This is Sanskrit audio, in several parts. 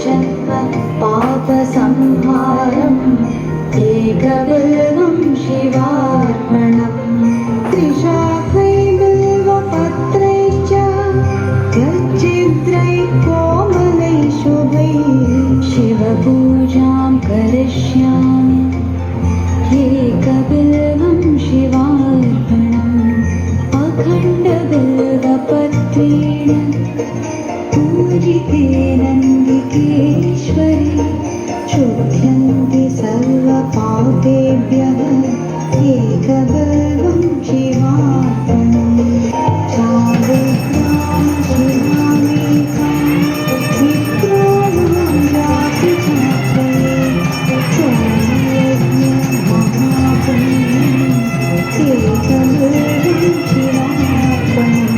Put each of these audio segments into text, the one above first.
जन्म पापसंहारम् एकबिल्वं शिवार्पणम् त्रिशाखै बिल्वपत्रैश्च गच्छिद्रैः कोमलैः शुभैः शिवपूजां करिष्यामि एकबिल्वं शिवार्पणम् अखण्डबिल्वपत्रेण पूजितेनन्दिकेश्वरी शुध्यन्ति सर्वपापेभ्यः एकबिल्वं शिवार्पणम् चारुग्राम शिवामेकं विप्राणां याति चात्रये सोमयज्ञमहापुण्यम् एकबिल्वं शिवार्पणम्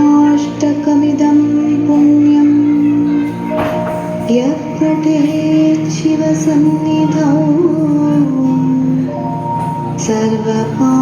बिल्वाष्टकमिदं पुण्यं यः पठेत् शिवसन्निधौ सर्वपाप